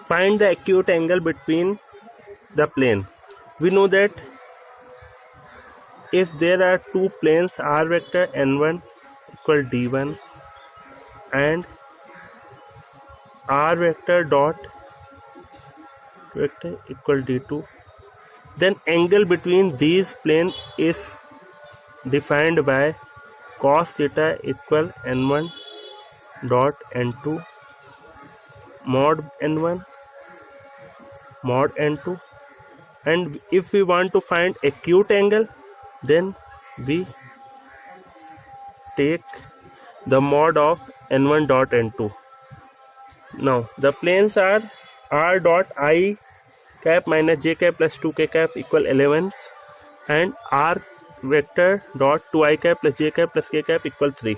Find the acute angle between the plane. We know that if there are two planes r vector n1 equal d1 and r vector dot vector equal d2, then angle between these planes is defined by cos theta equal n1 dot n2 mod n1 mod n2. And if we want to find acute angle, then we take the mod of n1 dot n2. Now the planes are r dot I cap minus j cap plus 2k cap equal 11 and r vector dot 2I cap plus j cap plus k cap equal 3.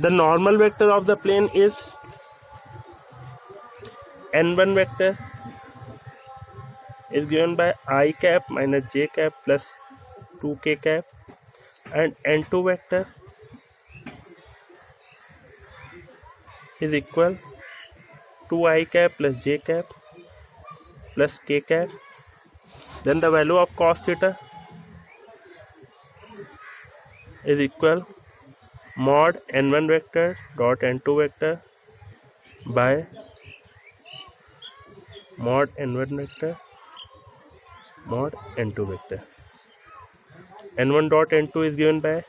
The normal vector of the plane is n1 vector is given by I cap minus j cap plus 2k cap, and n2 vector is equal to I cap plus j cap plus k cap. Then the value of cos theta is equal mod n1 vector dot n2 vector by mod n1 vector mod n2 vector. n1 dot n2 is given by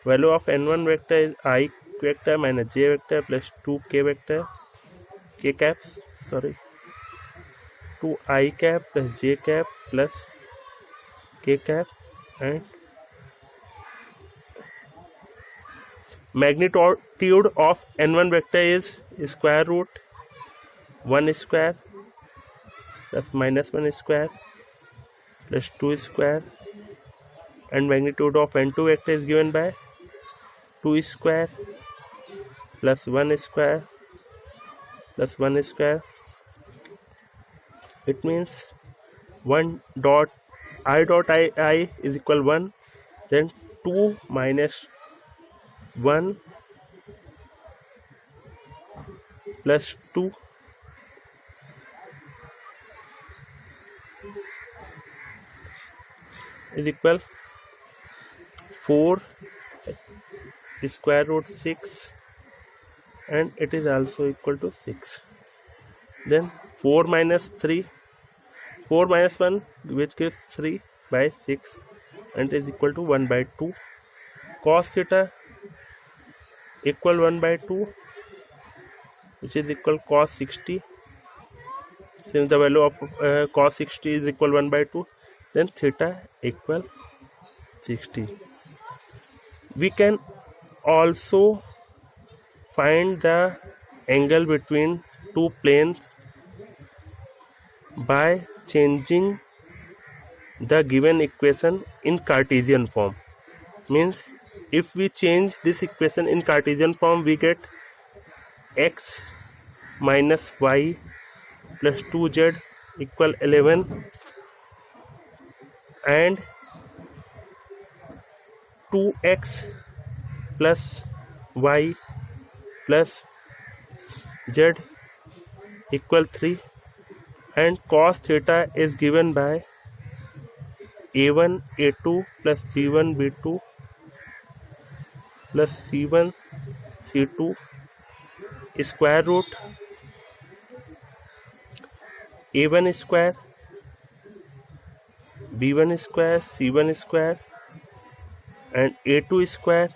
value of n1 vector is I vector minus j vector plus 2k vector k caps 2 I cap plus j cap plus k cap, and magnitude of n1 vector is square root 1 square plus minus 1 square plus 2 square, and magnitude of n2 vector is given by 2 square plus 1 square plus 1 square. It means 1 dot I dot I is equal 1, then 2 minus 1 plus 2 is equal 4 square root 6, and it is also equal to 6. Then 4 minus 1 which gives 3 by 6, and is equal to 1 by 2. Cos theta equal 1 by 2, which is equal cos 60. Since the value of cos 60 is equal 1 by 2, then theta equal 60. We can also find the angle between two planes by changing the given equation in Cartesian form. Means if we change this equation in Cartesian form, we get x minus y plus 2z equal 11 and 2x plus y plus z equal 3, and cos theta is given by a1 a2 plus b1 b2 plus c1 c2 square root a1 square b1 square c1 square and a2 square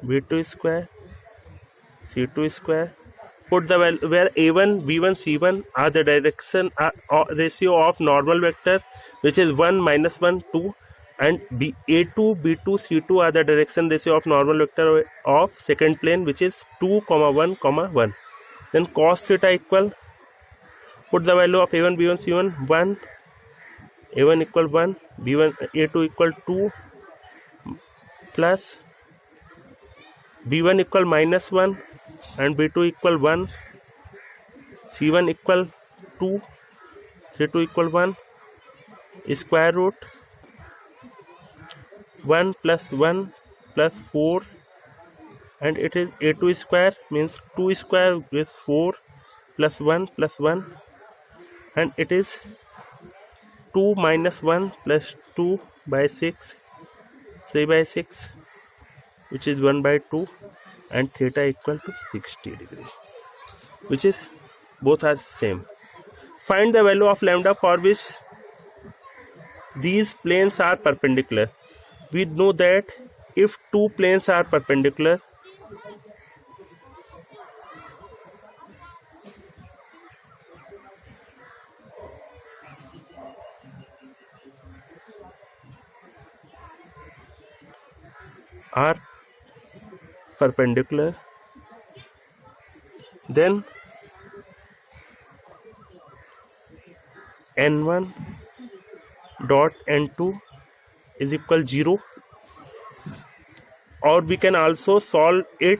b2 square c2 square. Put the value where a1 b1 c1 are the direction ratio of normal vector, which is 1 minus 1 2, and a2 b2 c2 are the direction ratio of normal vector of second plane, which is 2 1 1. then cos theta equal, put the value of a1 b1 c1 1, a1 equal 1, b1 a2 equal 2 plus b1 equal minus 1 and b2 equal 1, c1 equal 2, c2 equal 1, square root 1 plus 1 plus 4, and it is a2 square means 2 square with 4 plus 1 and it is 2 minus 1 plus 2 by 6, 3 by 6, which is 1 by 2, and theta equal to 60 degree, which is both are same. Find the value of lambda for which these planes are perpendicular. We know that if two planes are perpendicular, then n1 dot n2 is equal 0, or we can also solve it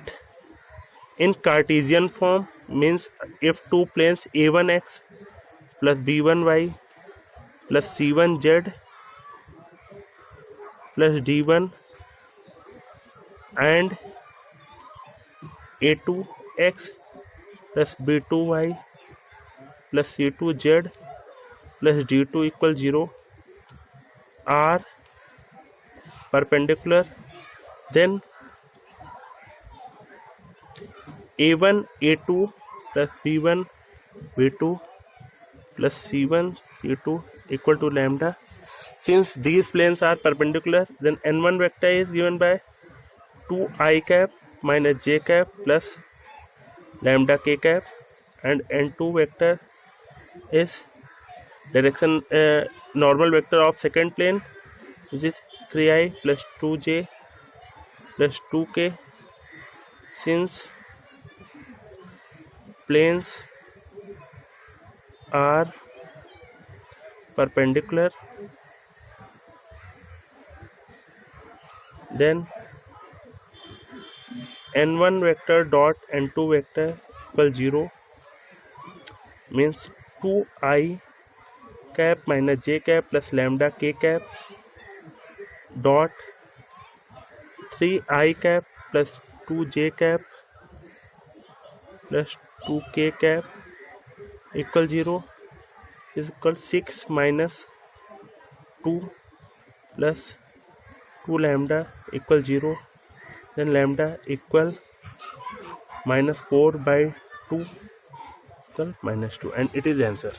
in Cartesian form, means if two planes a1x plus b1y plus c1z plus d1 and a2x plus b2y plus c2z plus d2 equal 0 are perpendicular, then a1 a2 plus b1 b2 plus c1 c2 equal to lambda. Since these planes are perpendicular, then n1 vector is given by 2 cap minus j cap plus lambda k cap, and n2 vector is direction normal vector of second plane, which is 3i plus 2j plus 2k. Since planes are perpendicular, then n1 vector dot n2 vector equal 0, means 2i cap minus j cap plus lambda k cap dot 3i cap plus 2j cap plus 2k cap equal 0 is equal 6 minus 2 plus 2 lambda equal 0, then lambda equal minus 4 by 2 equal minus 2, and it is answer.